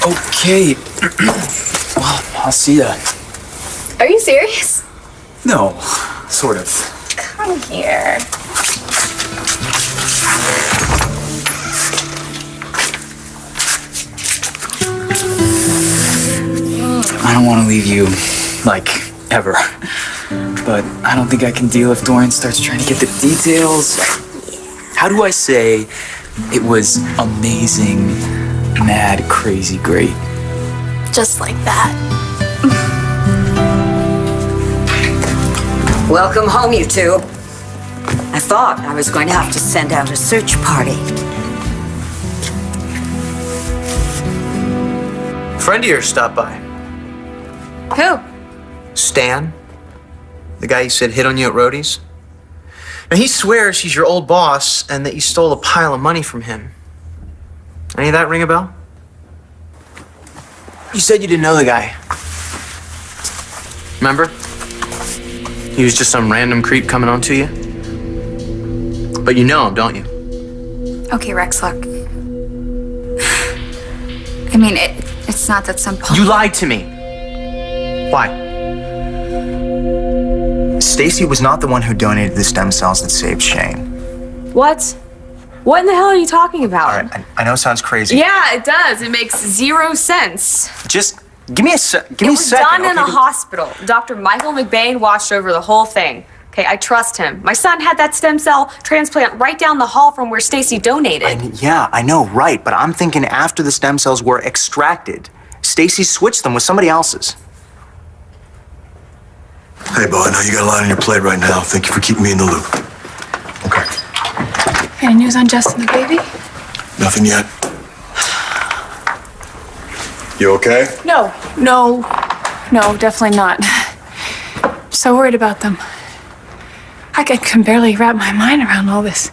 Okay. Well, I'll see ya. Are you serious? No, sort of. Come here. I don't want to leave you, like, ever. But I don't think I can deal if Dorian starts trying to get the details. How do I say it was amazing, mad, crazy, great? Just like that. Welcome home, you two. I thought I was going to have to send out a search party. A friend of yours stopped by. Who? Stan. The guy you said hit on you at Rhodey's. Now, he swears he's your old boss and that you stole a pile of money from him. Any of that ring a bell? You said you didn't know the guy. Remember? He was just some random creep coming on to you. But you know him, don't you? Okay, Rex, look. I mean, it's not that simple. You lied to me. Why? Stacy was not the one who donated the stem cells that saved Shane. What? What in the hell are you talking about? All right, I know it sounds crazy. Yeah, it does. It makes 0 sense. Just give me a second. It was done in a hospital. Dr. Michael McBain watched over the whole thing. Okay, I trust him. My son had that stem cell transplant right down the hall from where Stacy donated. Yeah, I know, right, but I'm thinking after the stem cells were extracted, Stacy switched them with somebody else's. Hey, Bo, I know you got a lot on your plate right now. Thank you for keeping me in the loop. Okay. Any news on Justin the baby? Nothing yet. You okay? No, definitely not. So worried about them. I can barely wrap my mind around all this.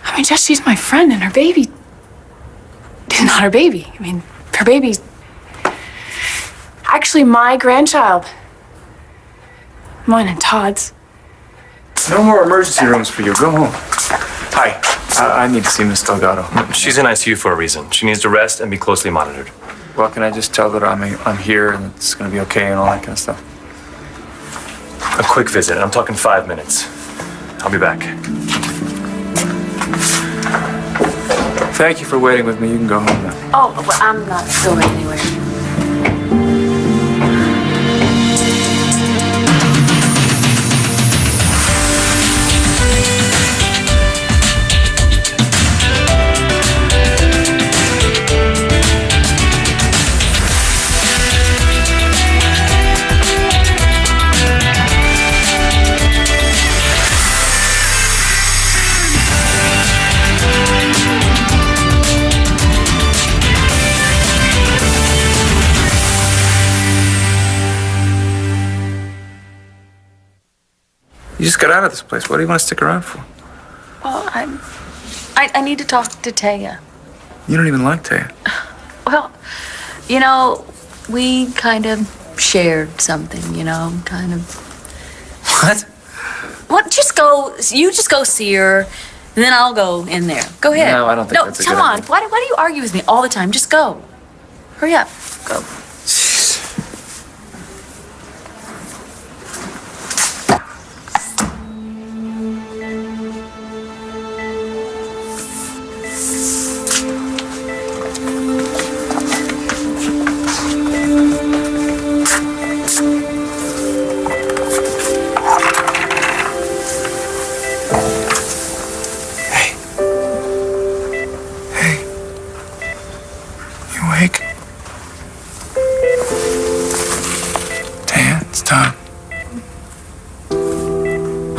I mean, she's my friend, and her baby is not her baby. I mean, her baby's actually my grandchild. Mine and Todd's. No more emergency rooms for you. Go home. Hi. I need to see Miss Delgado. She's in ICU for a reason. She needs to rest and be closely monitored. Well, can I just tell her I'm here and it's going to be okay and all that kind of stuff? A quick visit. I'm talking 5 minutes. I'll be back. Thank you for waiting with me. You can go home now. Oh, well, I'm not going anywhere. You just got out of this place. What do you want to stick around for? Well, I need to talk to Taya. You don't even like Taya. Well, you know, we kind of shared something, kind of. What? What? You just go see her, and then I'll go in there. Go ahead. No, I don't think that's a good come on. idea. Why do you argue with me all the time? Just go. Hurry up. Go.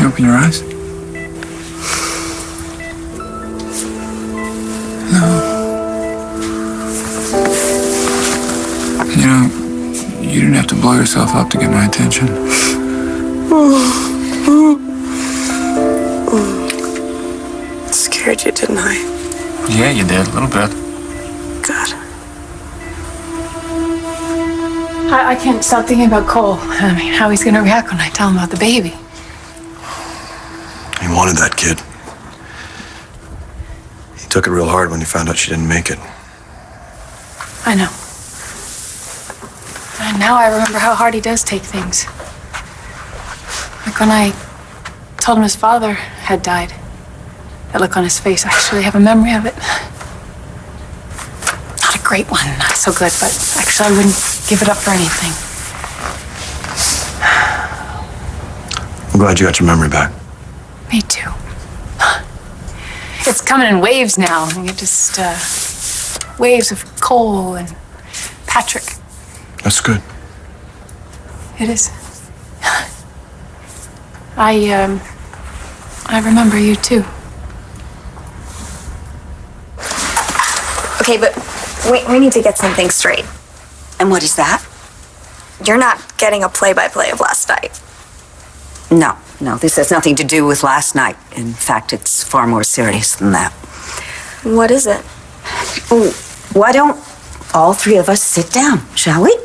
Open your eyes. No. You didn't have to blow yourself up to get my attention. Scared you, didn't I? Yeah, you did, a little bit. God. I can't stop thinking about Cole. I mean, how he's gonna react when I tell him about the baby. He wanted that kid. He took it real hard when he found out she didn't make it. I know. And now I remember how hard he does take things. Like when I told him his father had died. That look on his face, I actually have a memory of it. Not a great one, not so good, but actually I wouldn't give it up for anything. I'm glad you got your memory back. Me too. It's coming in waves now. I mean, just waves of Cole and Patrick. That's good. It is. I remember you too. Okay, but we need to get something straight. And what is that? You're not getting a play-by-play of last night. No, this has nothing to do with last night. In fact, it's far more serious than that. What is it? Oh, why don't all three of us sit down, shall we?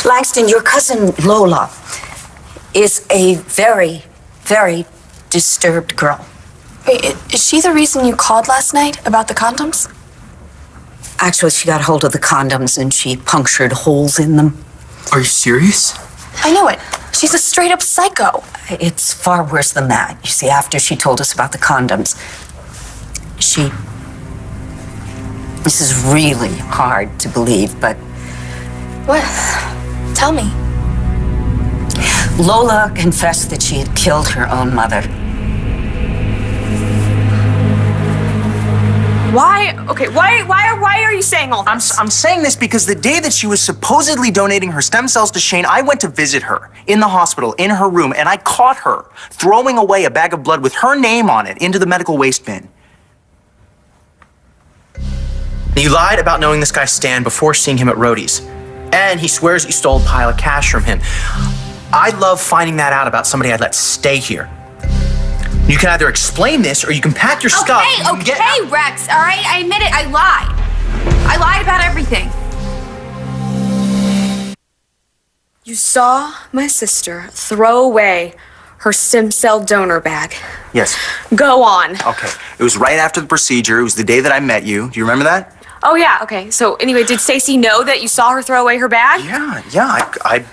Langston, your cousin Lola is a very, very disturbed girl. Wait, is she the reason you called last night about the condoms? Actually, she got hold of the condoms and she punctured holes in them. Are you serious? I know it. She's a straight-up psycho. It's far worse than that. You see, after she told us about the condoms, this is really hard to believe, but... What? Tell me. Lola confessed that she had killed her own mother. Why? Okay, why are you saying all this? I'm saying this because the day that she was supposedly donating her stem cells to Shane, I went to visit her in the hospital, in her room, and I caught her throwing away a bag of blood with her name on it into the medical waste bin. You lied about knowing this guy Stan before seeing him at Rhodey's. And he swears you stole a pile of cash from him. I'd love finding that out about somebody I'd let stay here. You can either explain this or you can pack your stuff. Okay, Rex, all right? I admit it, I lied. I lied about everything. You saw my sister throw away her stem cell donor bag. Yes. Go on. Okay. It was right after the procedure. It was the day that I met you. Do you remember that? Oh, yeah, okay. So anyway, did Stacy know that you saw her throw away her bag? Yeah. I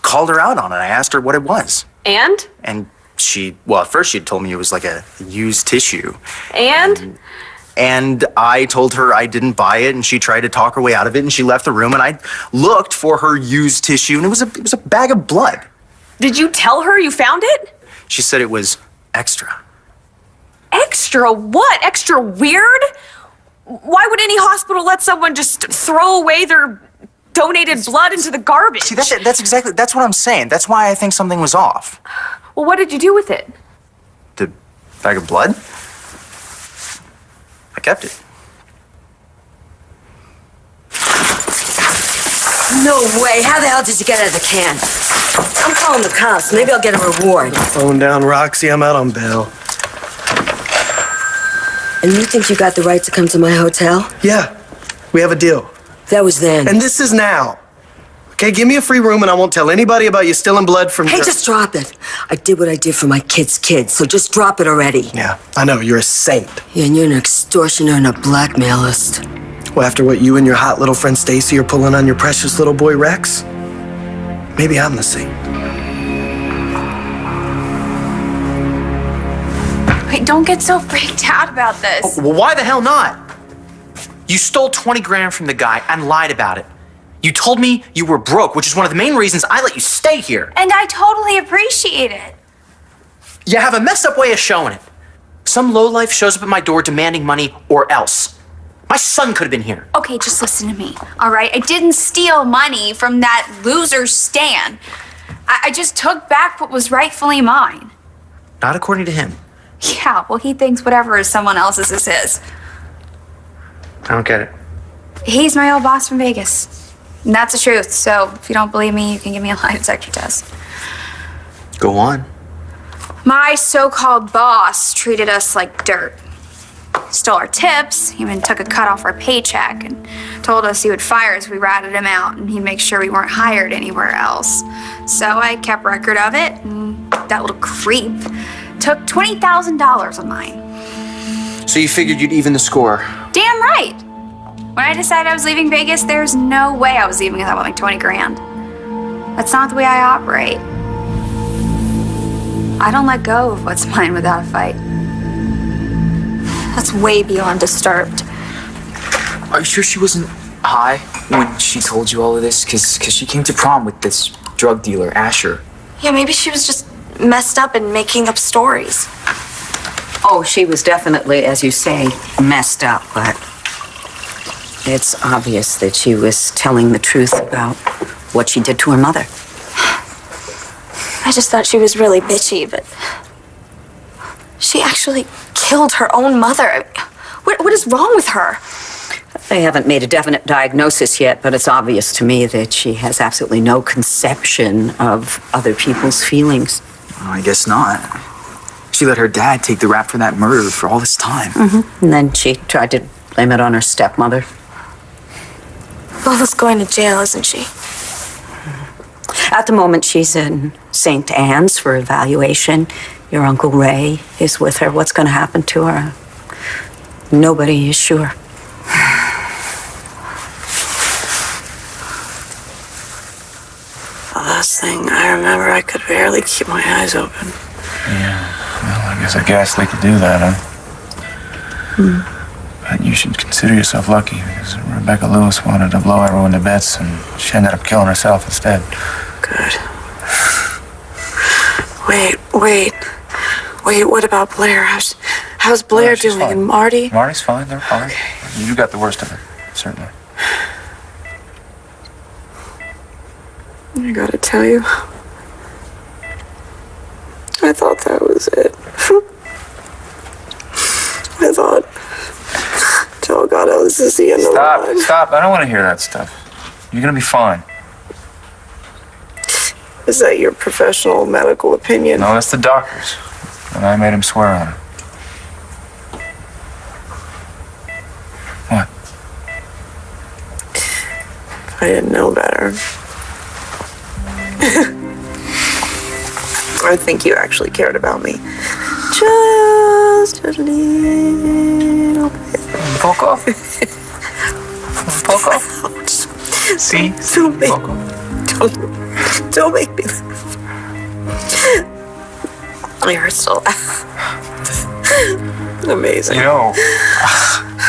called her out on it. I asked her what it was. And? And at first she told me it was like a used tissue. And I told her I didn't buy it, and she tried to talk her way out of it, and she left the room, and I looked for her used tissue, and it was a bag of blood. Did you tell her you found it? She said it was extra. Extra what? Extra weird? Why would any hospital let someone just throw away their donated blood into the garbage? See, that's what I'm saying. That's why I think something was off. Well, what did you do with it? The bag of blood? I kept it. No way. How the hell did you get out of the can? I'm calling the cops. Maybe I'll get a reward. Phone down, Roxy. I'm out on bail. And you think you got the right to come to my hotel? Yeah, we have a deal. That was then. And this is now. Okay, give me a free room and I won't tell anybody about you stealing blood from... Hey, just drop it. I did what I did for my kid's kid, so just drop it already. Yeah, I know, you're a saint. Yeah, and you're an extortioner and a blackmailist. Well, after what you and your hot little friend Stacy are pulling on your precious little boy Rex, maybe I'm the saint. Wait, don't get so freaked out about this. Well, why the hell not? You stole 20 grand from the guy and lied about it. You told me you were broke, which is one of the main reasons I let you stay here. And I totally appreciate it. You have a messed up way of showing it. Some lowlife shows up at my door demanding money or else. My son could have been here. Okay, just listen to me, all right? I didn't steal money from that loser Stan. I just took back what was rightfully mine. Not according to him. Yeah, well, he thinks whatever is someone else's is his. I don't get it. He's my old boss from Vegas. And that's the truth, so if you don't believe me, you can give me a lie detector test. Go on. My so-called boss treated us like dirt. Stole our tips, even took a cut off our paycheck, and told us he would fire us if we ratted him out, and he'd make sure we weren't hired anywhere else. So I kept record of it, and that little creep took $20,000 of mine. So you figured you'd even the score? Damn right. When I decided I was leaving Vegas, there's no way I was leaving without like 20 grand. That's not the way I operate. I don't let go of what's mine without a fight. That's way beyond disturbed. Are you sure she wasn't high when she told you all of this? Because she came to prom with this drug dealer, Asher. Yeah, maybe she was just messed up and making up stories. Oh, she was definitely, as you say, messed up, but it's obvious that she was telling the truth about what she did to her mother. I just thought she was really bitchy, but she actually killed her own mother. What is wrong with her? They haven't made a definite diagnosis yet, but it's obvious to me that she has absolutely no conception of other people's feelings. Well, I guess not. She let her dad take the rap for that murder for all this time. Mm-hmm. And then she tried to blame it on her stepmother. Lola's going to jail, isn't she? At the moment, she's in St. Anne's for evaluation. Your Uncle Ray is with her. What's going to happen to her? Nobody is sure. The last thing I remember, I could barely keep my eyes open. Yeah, well, I guess a ghastly could do that, huh? But you should consider yourself lucky, because Rebecca Lewis wanted to blow everyone to bits, and she ended up killing herself instead. Good. Wait, what about Blair? How's Blair doing? Fine. And Marty? Marty's fine, they're fine. Okay. You got the worst of it, certainly. I gotta tell you, I thought that was it. I thought, oh God, this is the end of the line. Stop, I don't want to hear that stuff. You're gonna be fine. Is that your professional medical opinion? No, that's the doctor's. And I made him swear on it. What? I didn't know better. I think you actually cared about me. Just a little bit. Poke off. Poke off. See? Don't make me laugh. You're still amazing. You know,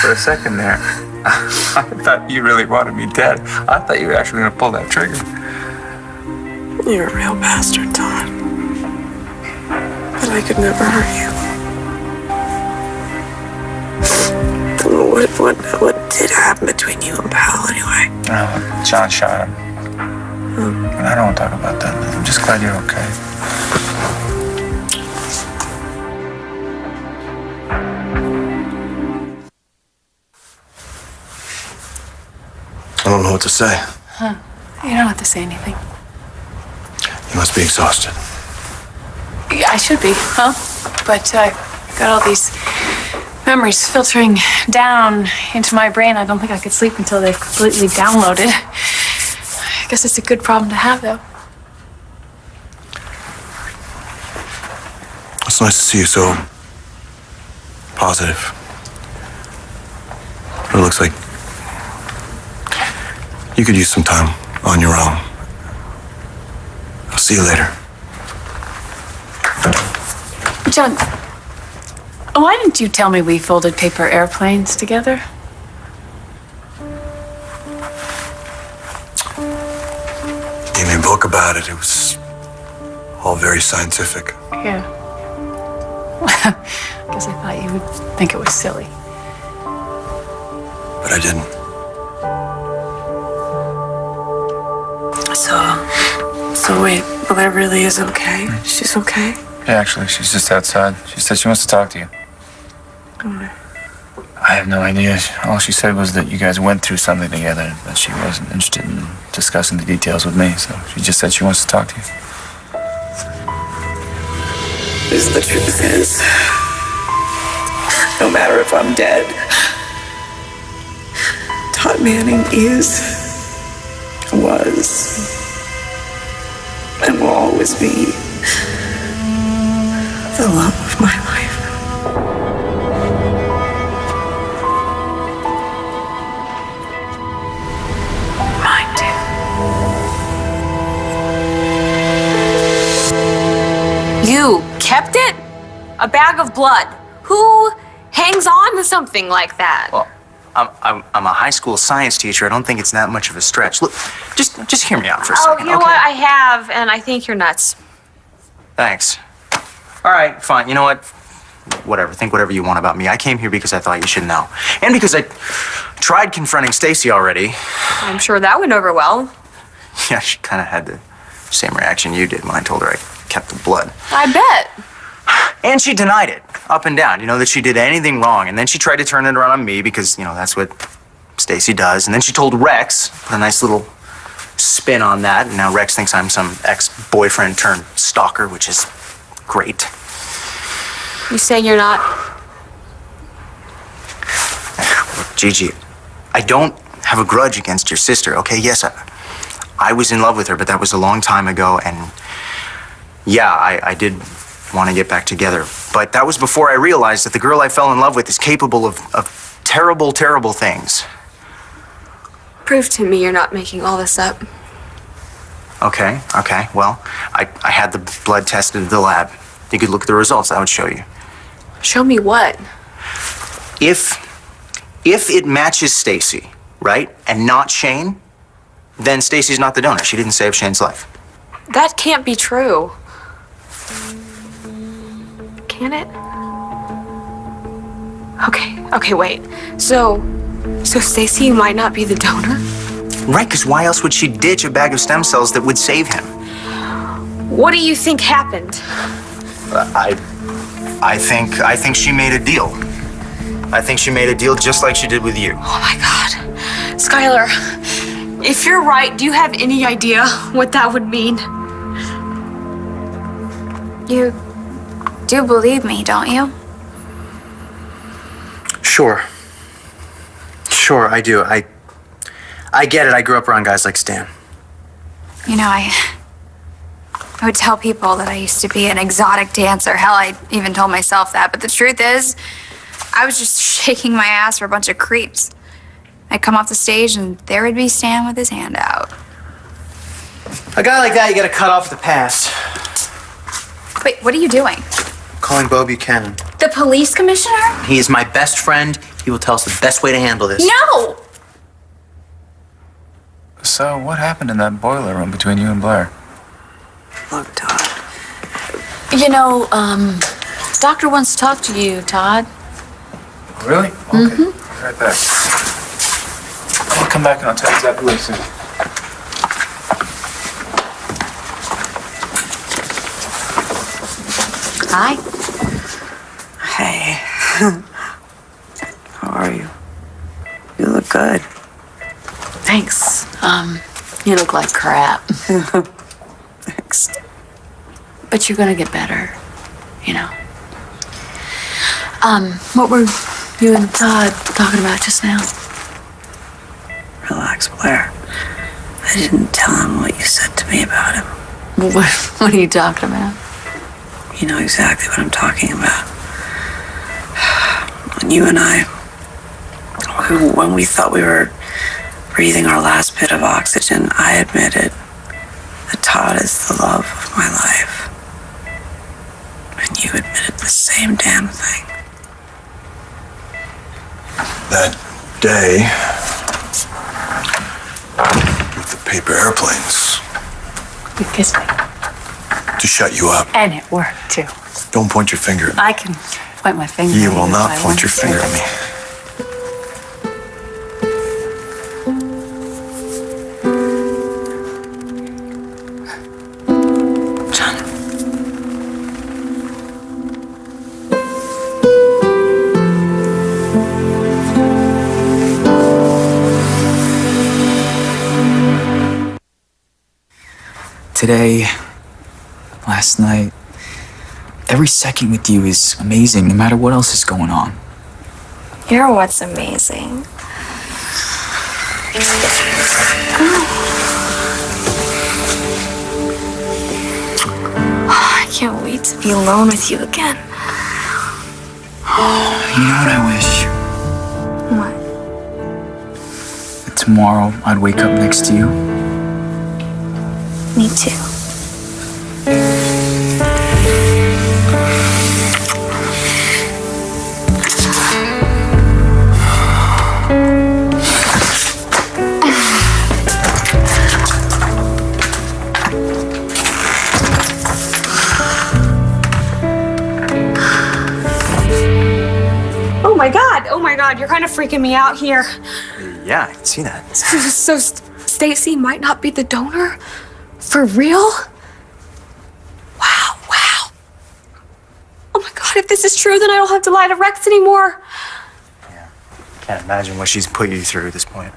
for a second there, I thought you really wanted me dead. I thought you were actually going to pull that trigger. You're a real bastard, Todd. But I could never hurt you. What did happen between you and Pal anyway? Oh, John shot him. But I don't want to talk about that. I'm just glad you're okay. I don't know what to say. Huh. You don't have to say anything. You must be exhausted. Yeah, I should be, huh? But I got all these memories filtering down into my brain. I don't think I could sleep until they've completely downloaded. I guess it's a good problem to have, though. It's nice to see you so positive. It looks like you could use some time on your own. I'll see you later. John, why didn't you tell me we folded paper airplanes together? You made a book about it. It was all very scientific. Yeah. Well, I guess I thought you would think it was silly. But I didn't. So wait, Blair really is okay? She's okay? Yeah, actually, she's just outside. She said she wants to talk to you. Oh. I have no idea. All she said was that you guys went through something together, but she wasn't interested in discussing the details with me, so she just said she wants to talk to you. Because the truth is, no matter if I'm dead, Todd Manning was, and will always be the love of my life. kept it? A bag of blood. Who hangs on to something like that? Well, I'm a high school science teacher. I don't think it's that much of a stretch. Look, just hear me out for a second. You know what? I have, and I think you're nuts. Thanks. All right, fine. You know what? Whatever. Think whatever you want about me. I came here because I thought you should know. And because I tried confronting Stacy already. I'm sure that went over well. Yeah, she kind of had the same reaction you did when I told her I kept the blood. I bet. And she denied it, up and down, that she did anything wrong. And then she tried to turn it around on me because, that's what Stacy does. And then she told Rex, put a nice little spin on that. And now Rex thinks I'm some ex-boyfriend turned stalker, which is great. You saying you're not? Look, Gigi, I don't have a grudge against your sister, okay? Yes, I was in love with her, but that was a long time ago. And yeah, I did want to get back together. But that was before I realized that the girl I fell in love with is capable of terrible, terrible things. Prove to me you're not making all this up. Okay. Well, I had the blood tested at the lab. You could look at the results. That would show you. Show me what? If it matches Stacy, right, and not Shane, then Stacy's not the donor. She didn't save Shane's life. That can't be true. Can it? Okay, wait. So Stacy might not be the donor? Right, because why else would she ditch a bag of stem cells that would save him? What do you think happened? I think she made a deal. I think she made a deal just like she did with you. Oh my God. Skylar, if you're right, do you have any idea what that would mean? You do believe me, don't you? Sure, I do. I get it. I grew up around guys like Stan. I would tell people that I used to be an exotic dancer. Hell, I even told myself that. But the truth is, I was just shaking my ass for a bunch of creeps. I'd come off the stage and there would be Stan with his hand out. A guy like that, you gotta cut off the past. Wait, what are you doing? Calling Bo Buchanan. The police commissioner? He is my best friend. He will tell us the best way to handle this. No! So, what happened in that boiler room between you and Blair? Look, Todd. Doctor wants to talk to you, Todd. Really? Okay. Be right back. I'll come back and I'll tell you exactly what he said. Hi. Hey. How are you? You look good. Thanks. You look like crap. Thanks. But you're gonna get better, What were you and Todd talking about just now? Relax, Blair. I didn't tell him what you said to me about him. What are you talking about? You know exactly what I'm talking about. When you and when we thought we were breathing our last bit of oxygen, I admitted that Todd is the love of my life. And you admitted the same damn thing. That day, with the paper airplanes, You kissed me. to shut you up. And it worked, too. Don't point your finger at me. I can point my finger You at will if not I point want your to. finger at me. Today, last night, every second with you is amazing, no matter what else is going on. You're what's amazing. I can't wait to be alone with you again. You know what I wish? What? That tomorrow I'd wake up next to you. Me too. Oh my God, you're kind of freaking me out here. Yeah, I can see that. So Stacy might not be the donor? For real? Wow. Oh my God, if this is true, then I don't have to lie to Rex anymore. Can't imagine what she's put you through at this point.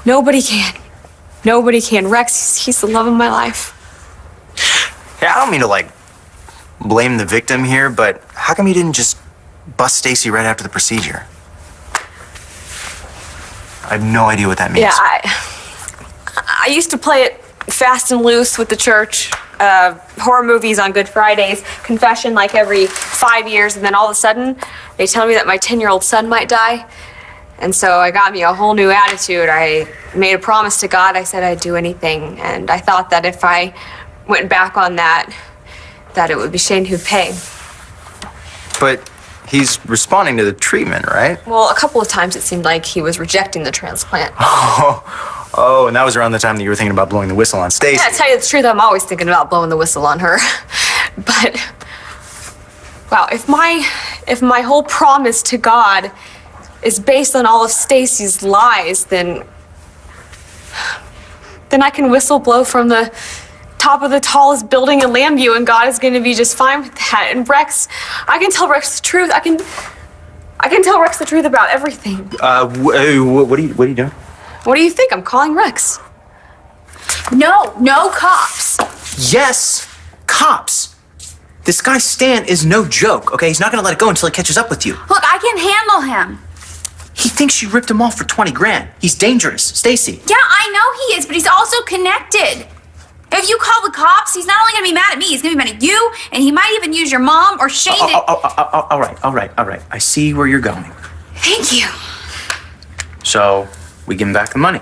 Nobody can. Rex, he's the love of my life. Yeah, I don't mean to, blame the victim here, but how come you didn't just bust Stacy right after the procedure? I have no idea what that means. Yeah, I used to play it fast and loose with the church. Horror movies on Good Fridays, confession like every 5 years, and then all of a sudden, they tell me that my 10-year-old son might die. And so I got me a whole new attitude. I made a promise to God. I said I'd do anything. And I thought that if I went back on that it would be Shane who'd pay. But he's responding to the treatment, right? Well, a couple of times it seemed like he was rejecting the transplant. Oh, and that was around the time that you were thinking about blowing the whistle on Stacy. Yeah, to tell you the truth, I'm always thinking about blowing the whistle on her. But, wow, if my whole promise to God is based on all of Stacy's lies, then I can whistle blow from the top of the tallest building in Lambview, and God is going to be just fine with that. And Rex, I can tell Rex the truth. I can tell Rex the truth about everything. What are you doing? What do you think? I'm calling Rex. No cops. Yes, cops. This guy Stan is no joke, okay? He's not gonna let it go until he catches up with you. Look, I can handle him. He thinks you ripped him off for 20 grand. He's dangerous. Stacy. Yeah, I know he is, but he's also connected. If you call the cops, he's not only gonna be mad at me, he's gonna be mad at you, and he might even use your mom or Shane. All right. I see where you're going. Thank you. So, we give him back the money.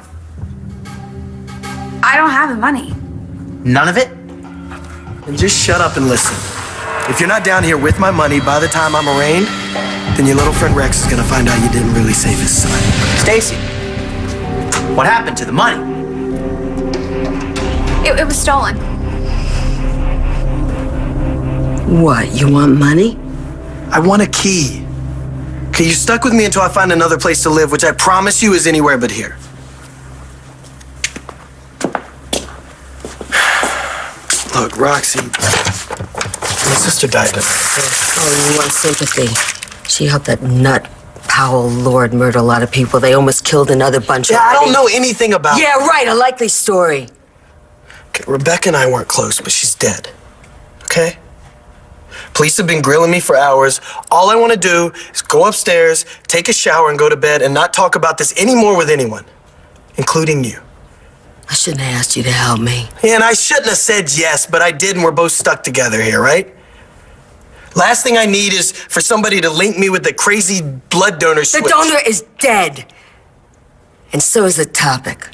I don't have the money. None of it? And just shut up and listen. If you're not down here with my money by the time I'm arraigned, then your little friend Rex is gonna find out you didn't really save his son. Stacy, what happened to the money? It was stolen. What, you want money? I want a key. Okay, you stuck with me until I find another place to live, which I promise you is anywhere but here. Look, Roxy, my sister died tonight. Oh, you want sympathy. She helped that nut Powell Lord murder a lot of people. They almost killed another bunch Yeah, already. I don't know anything about Yeah, right, a likely story. Okay, Rebecca and I weren't close, but she's dead. Okay? Police have been grilling me for hours. All I want to do is go upstairs, take a shower, and go to bed and not talk about this anymore with anyone, including you. I shouldn't have asked you to help me. Yeah, and I shouldn't have said yes, but I did, and we're both stuck together here, right? Last thing I need is for somebody to link me with the crazy blood donor switch. The donor is dead. And so is the topic.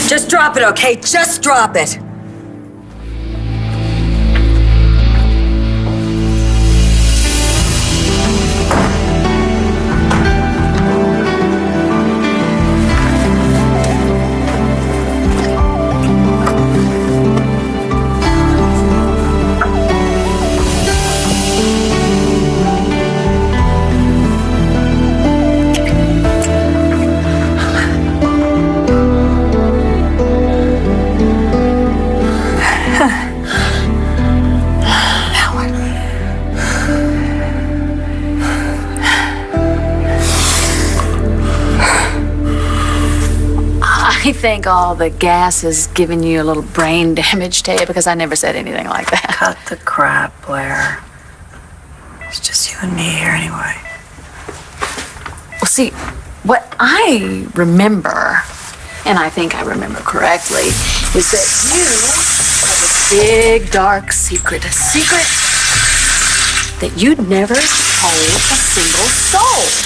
Just drop it, okay? Just drop it. I think all the gas is giving you a little brain damage, Taya, because I never said anything like that. Cut the crap, Blair. It's just you and me here anyway. Well, see, what I remember, and I think I remember correctly, is that you have a big, dark secret. A secret that you'd never told a single soul.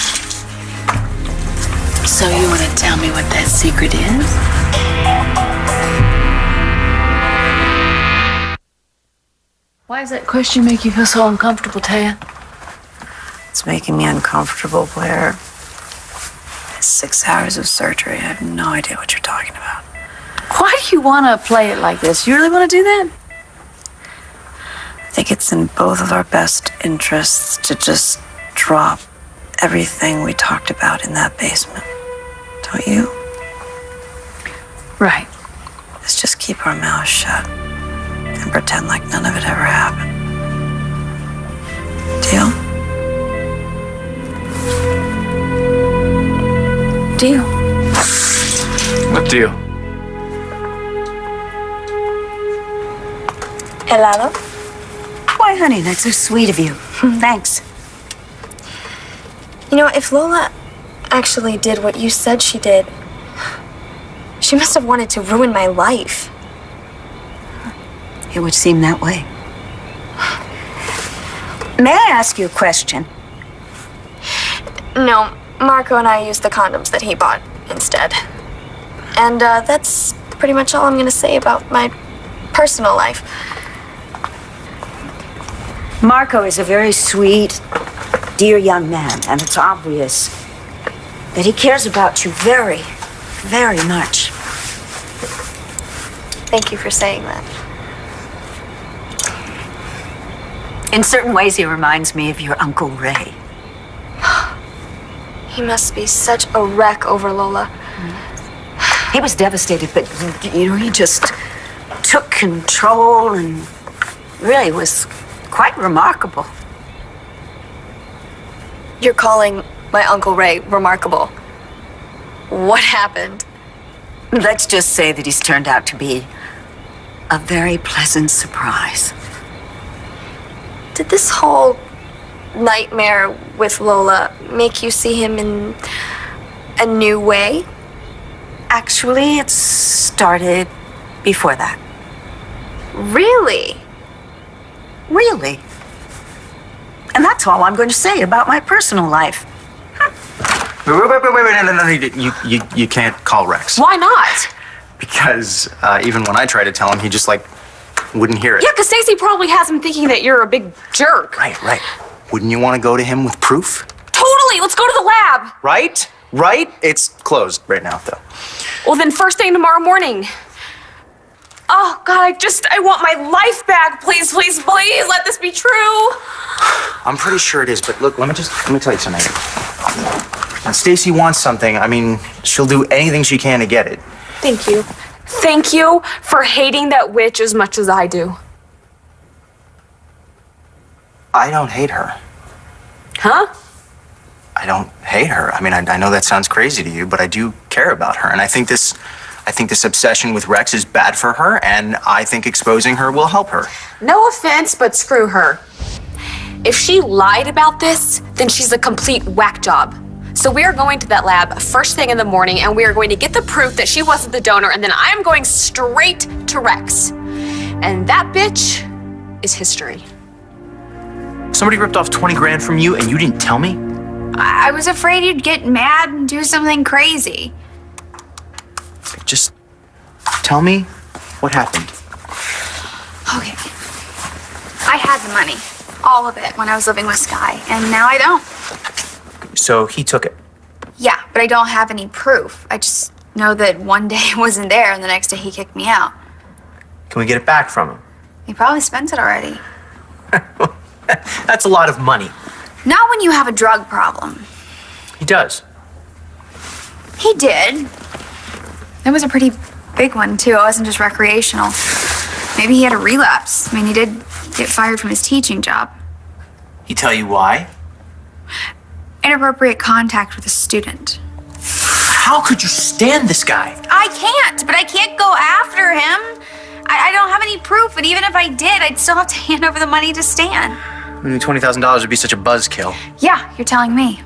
So you want to tell me what that secret is? Why does that question make you feel so uncomfortable, Taya? It's making me uncomfortable, Blair. 6 hours of surgery. I have no idea what you're talking about. Why do you want to play it like this? You really want to do that? I think it's in both of our best interests to just drop everything we talked about in that basement. Don't you? Right. Let's just keep our mouths shut and pretend like none of it ever happened. Deal? Deal. What deal? Hello? Why, honey, that's so sweet of you. Thanks. You know, if Lola actually did what you said she did, she must have wanted to ruin my life. It would seem that way. May I ask you a question? No, Marco and I used the condoms that he bought instead. And that's pretty much all I'm gonna say about my personal life. Marco is a very sweet, dear young man, and it's obvious that he cares about you very, very much. Thank you for saying that. In certain ways, he reminds me of your Uncle Ray. He must be such a wreck over Lola. He was devastated, but, you know, he just took control and really was quite remarkable. You're calling my Uncle Ray remarkable. What happened? Let's just say that he's turned out to be a very pleasant surprise. Did this whole nightmare with Lola make you see him in a new way? Actually, it started before that. Really? Really. And that's all I'm going to say about my personal life. Wait, no, you can't call Rex. Why not? Because even when I try to tell him, he just, like, wouldn't hear it. Yeah, because Stacey probably has him thinking that you're a big jerk. Right. Wouldn't you want to go to him with proof? Totally. Let's go to the lab. Right? It's closed right now, though. Well, then first thing tomorrow morning. Oh, God, I want my life back. Please, please, please, let this be true. I'm pretty sure it is, but look, let me tell you something. When Stacey wants something, I mean, she'll do anything she can to get it. Thank you. Thank you for hating that witch as much as I do. I don't hate her. Huh? I don't hate her. I mean, I know that sounds crazy to you, but I do care about her. And I think this obsession with Rex is bad for her, and I think exposing her will help her. No offense, but screw her. If she lied about this, then she's a complete whack job. So we are going to that lab first thing in the morning, and we are going to get the proof that she wasn't the donor, and then I'm going straight to Rex. And that bitch is history. Somebody ripped off 20 grand from you and you didn't tell me? I was afraid you'd get mad and do something crazy. Just tell me what happened. Okay. I had the money. All of it when I was living with Sky, and now I don't. So he took it. Yeah, but I don't have any proof. I just know that one day it wasn't there and the next day he kicked me out. Can we get it back from him? He probably spent it already. That's a lot of money. Not when you have a drug problem. He does. He did. It was a pretty big one, too. It wasn't just recreational. Maybe he had a relapse. I mean, he did get fired from his teaching job. He tell you why? Inappropriate contact with a student. How could you stand this guy? I can't, but I can't go after him. I don't have any proof, and even if I did, I'd still have to hand over the money to Stan. I mean, $20,000 would be such a buzzkill. Yeah, you're telling me.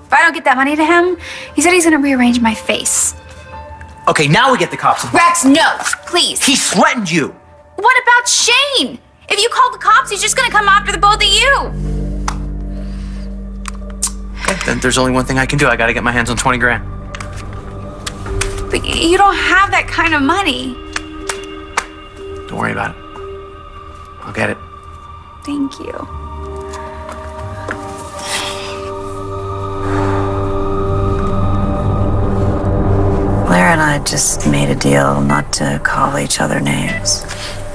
If I don't get that money to him, he said he's gonna rearrange my face. Okay, now we get the cops involved. Rex, no, please. He threatened you. What about Shane? If you call the cops, he's just gonna come after the both of you. Okay, then there's only one thing I can do. I gotta get my hands on 20 grand. But you don't have that kind of money. Don't worry about it. I'll get it. Thank you. just made a deal not to call each other names.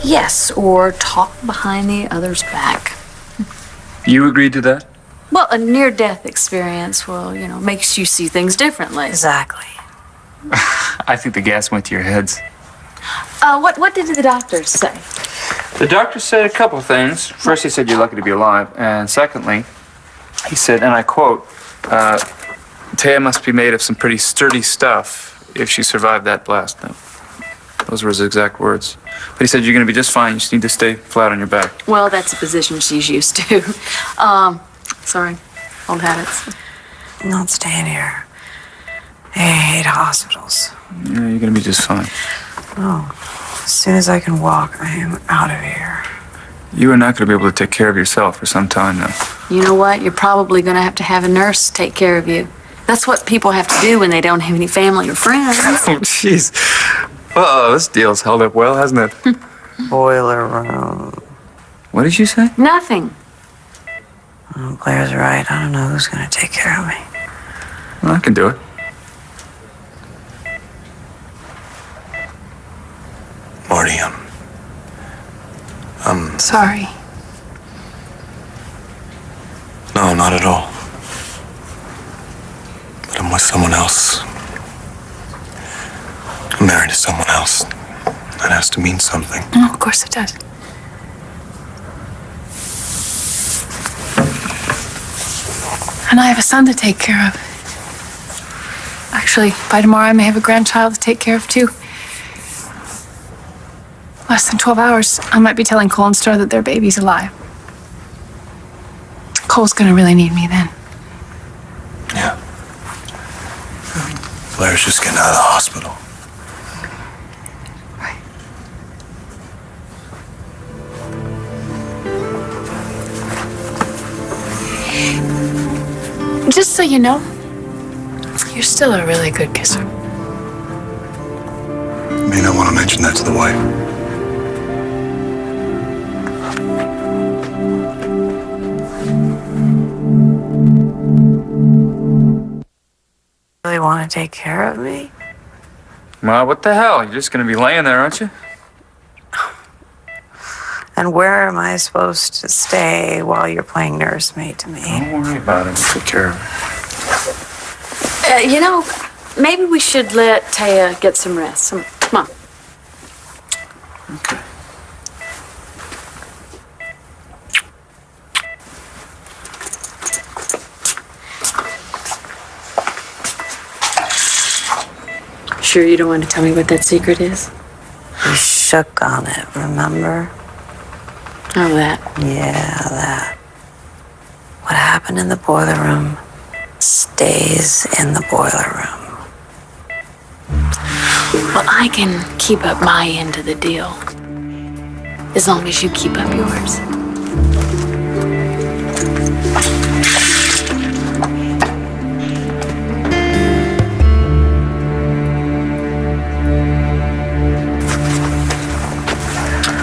Yes, or talk behind the other's back. You agreed to that? Well, a near-death experience, makes you see things differently. Exactly. I think the gas went to your heads. What did the doctors say? The doctor said a couple of things. First, he said you're lucky to be alive. And secondly, he said, and I quote, Taya must be made of some pretty sturdy stuff if she survived that blast. Now, those were his exact words. But he said you're going to be just fine. You just need to stay flat on your back. Well, that's a position she's used to. Sorry, old habits. I'm not staying here. I hate hospitals. Yeah, you're going to be just fine. Oh, as soon as I can walk, I am out of here. You are not going to be able to take care of yourself for some time now. You know what? You're probably going to have a nurse take care of you. That's what people have to do when they don't have any family or friends. Oh, jeez. Uh-oh, this deal's held up well, hasn't it? Boiler room. What did you say? Nothing. Oh, Blair's right. I don't know who's going to take care of me. Well, I can do it. Marty, Sorry. no, not at all. But I'm with someone else. I'm married to someone else. That has to mean something. Oh, of course it does. And I have a son to take care of. Actually, by tomorrow I may have a grandchild to take care of too. Less than 12 hours, I might be telling Cole and Star that their baby's alive. Cole's gonna really need me then. Yeah. Blair's just getting out of the hospital. Just so you know, you're still a really good kisser. You may not want to mention that to the wife. Really want to take care of me? Well, what the hell? You're just going to be laying there, aren't you? And where am I supposed to stay while you're playing nursemaid to me? Don't worry about it. We'll take care of it. Maybe we should let Taya get some rest. Come on. Okay. Sure you don't want to tell me what that secret is? You shook on it, remember? Oh, that. Yeah, that. What happened in the boiler room stays in the boiler room. Well, I can keep up my end of the deal. As long as you keep up yours.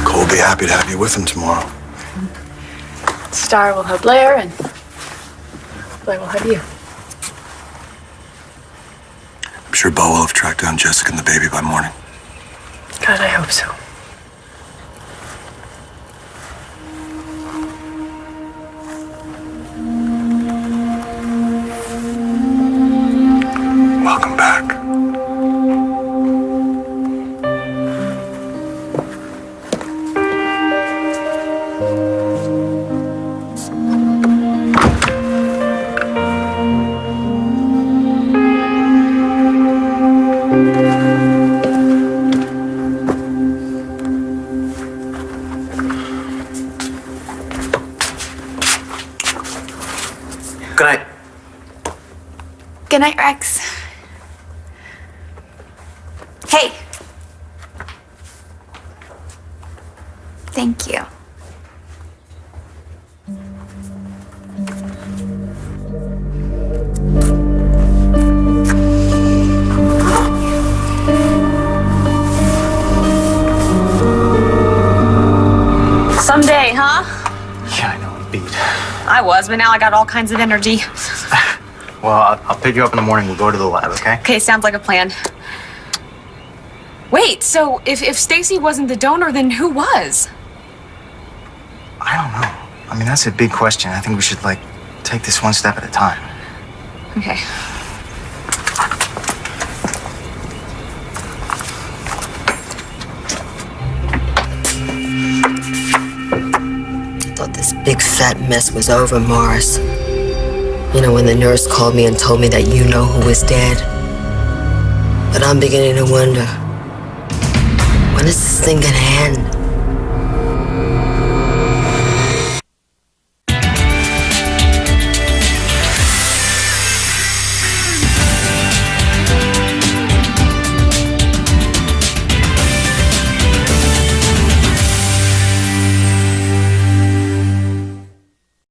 Cole will be happy to have you with him tomorrow. Star will have Blair, and Blair will have you. I'm sure Bo will have tracked down Jessica and the baby by morning. God, I hope so. Welcome back. Good night. Good night, Rex. Hey. Thank you. Someday, huh? Yeah, I know, I'm beat. I was, but now I got all kinds of energy. Well, I'll pick you up in the morning. We'll go to the lab, okay? Okay, sounds like a plan. Wait, so if Stacy wasn't the donor, then who was? I don't know. I mean, that's a big question. I think we should, like, take this one step at a time. Okay. I thought this big fat mess was over, Morris. You know, when the nurse called me and told me that you know who was dead. But I'm beginning to wonder, when is this thing gonna end?